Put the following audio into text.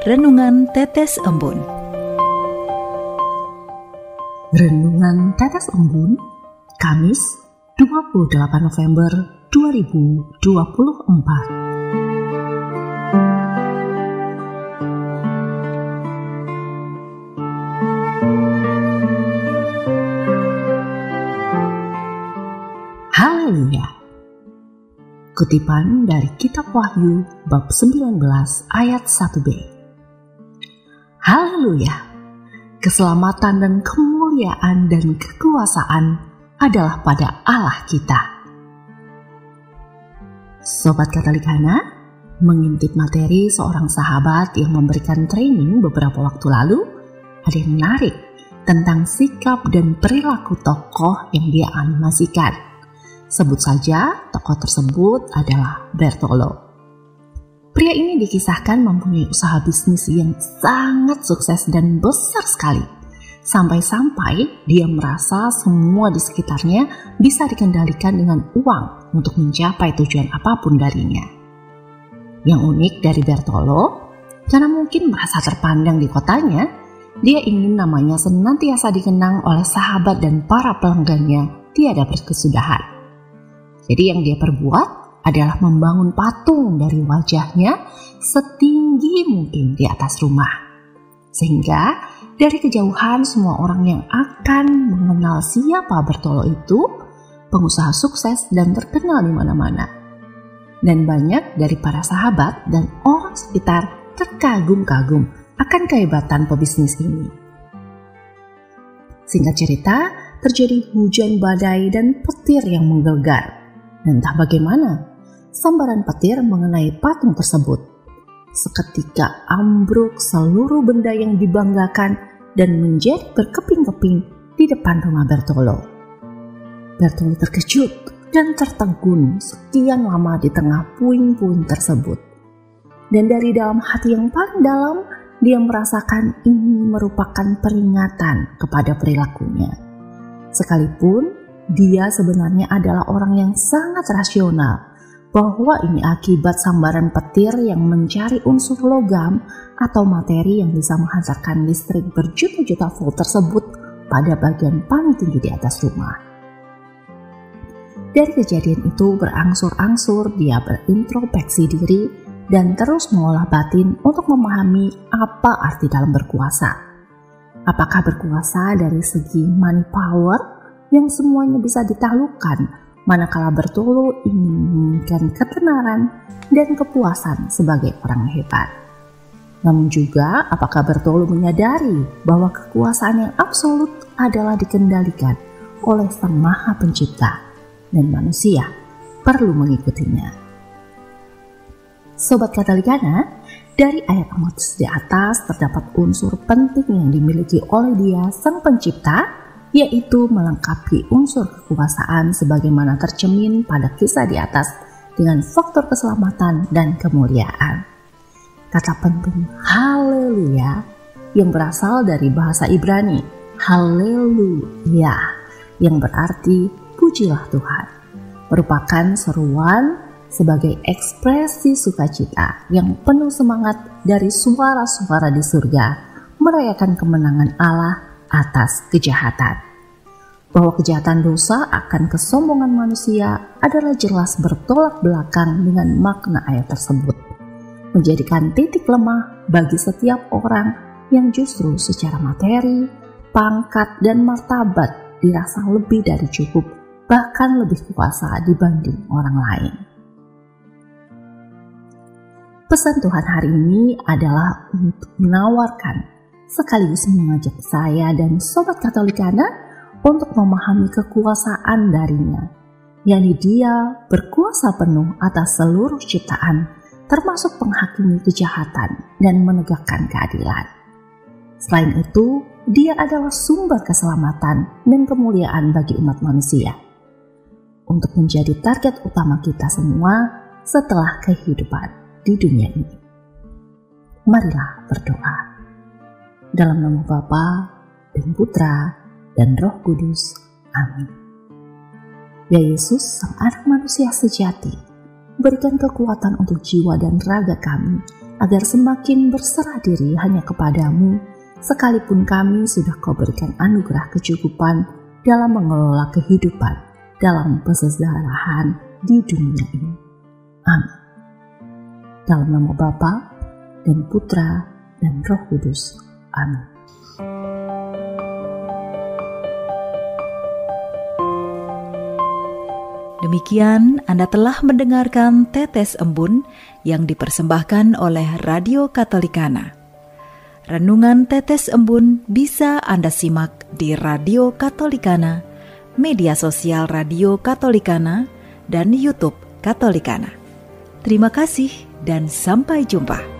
Renungan Tetes Embun. Renungan Tetes Embun, Kamis 28 November 2024. Haleluya. Kutipan dari Kitab Wahyu bab 19 ayat 1b. Haleluya. Keselamatan dan kemuliaan dan kekuasaan adalah pada Allah kita. Sobat Katolikana, mengintip materi seorang sahabat yang memberikan training beberapa waktu lalu, ada yang menarik tentang sikap dan perilaku tokoh yang dia animasikan. Sebut saja tokoh tersebut adalah Bertolo. Pria ini dikisahkan mempunyai usaha bisnis yang sangat sukses dan besar sekali. Sampai-sampai dia merasa semua di sekitarnya bisa dikendalikan dengan uang untuk mencapai tujuan apapun darinya. Yang unik dari Bertolo, karena mungkin merasa terpandang di kotanya, dia ingin namanya senantiasa dikenang oleh sahabat dan para pelanggannya tiada berkesudahan. Jadi yang dia perbuat adalah membangun patung dari wajahnya setinggi mungkin di atas rumah. Sehingga dari kejauhan semua orang yang akan mengenal siapa Bertolo itu, pengusaha sukses dan terkenal di mana-mana. Dan banyak dari para sahabat dan orang sekitar terkagum-kagum akan kehebatan pebisnis ini. Singkat cerita, terjadi hujan badai dan petir yang menggelegar. Dan entah bagaimana, sambaran petir mengenai patung tersebut. Seketika ambruk seluruh benda yang dibanggakan dan menjadi berkeping-keping di depan rumah Bertolo. Bertolo terkejut dan tertegun sekian lama di tengah puing-puing tersebut. Dan dari dalam hati yang paling dalam, dia merasakan ini merupakan peringatan kepada perilakunya. Sekalipun dia sebenarnya adalah orang yang sangat rasional, bahwa ini akibat sambaran petir yang mencari unsur logam atau materi yang bisa menghantarkan listrik berjuta-juta volt tersebut pada bagian paling tinggi di atas rumah. Dari kejadian itu berangsur-angsur dia berintrospeksi diri dan terus mengolah batin untuk memahami apa arti dalam berkuasa. Apakah berkuasa dari segi money power yang semuanya bisa ditaklukkan, manakala Bertolo ingin menginginkan ketenaran dan kepuasan sebagai orang hebat. Namun juga apakah Bertolo menyadari bahwa kekuasaan yang absolut adalah dikendalikan oleh Sang Maha Pencipta dan manusia perlu mengikutinya. Sobat Katolikana, dari ayat Amós di atas terdapat unsur penting yang dimiliki oleh Dia Sang Pencipta, yaitu melengkapi unsur kekuasaan sebagaimana tercermin pada kisah di atas dengan faktor keselamatan dan kemuliaan. Kata penting haleluya yang berasal dari bahasa Ibrani haleluya yang berarti pujilah Tuhan, merupakan seruan sebagai ekspresi sukacita yang penuh semangat dari suara-suara di surga merayakan kemenangan Allah atas kejahatan. Bahwa kejahatan dosa akan kesombongan manusia adalah jelas bertolak belakang dengan makna ayat tersebut, menjadikan titik lemah bagi setiap orang yang justru secara materi, pangkat, dan martabat dirasa lebih dari cukup, bahkan lebih kuasa dibanding orang lain. Pesan Tuhan hari ini adalah untuk menawarkan sekaligus mengajak saya dan Sobat Katolikana untuk memahami kekuasaan darinya, yakni Dia berkuasa penuh atas seluruh ciptaan, termasuk menghakimi kejahatan dan menegakkan keadilan. Selain itu, Dia adalah sumber keselamatan dan kemuliaan bagi umat manusia, untuk menjadi target utama kita semua setelah kehidupan di dunia ini. Marilah berdoa. Dalam nama Bapa dan Putra dan Roh Kudus. Amin. Ya Yesus, Sang Anak Manusia sejati, Berikan kekuatan untuk jiwa dan raga kami, agar semakin berserah diri hanya kepadamu, sekalipun kami sudah Kau berikan anugerah kecukupan dalam mengelola kehidupan dalam kesejahteraan di dunia ini. Amin. Dalam nama Bapa dan Putra dan Roh Kudus. Amin. Demikian Anda telah mendengarkan Tetes Embun yang dipersembahkan oleh Radio Katolikana. Renungan Tetes Embun bisa Anda simak di Radio Katolikana, media sosial Radio Katolikana, dan YouTube Katolikana. Terima kasih dan sampai jumpa.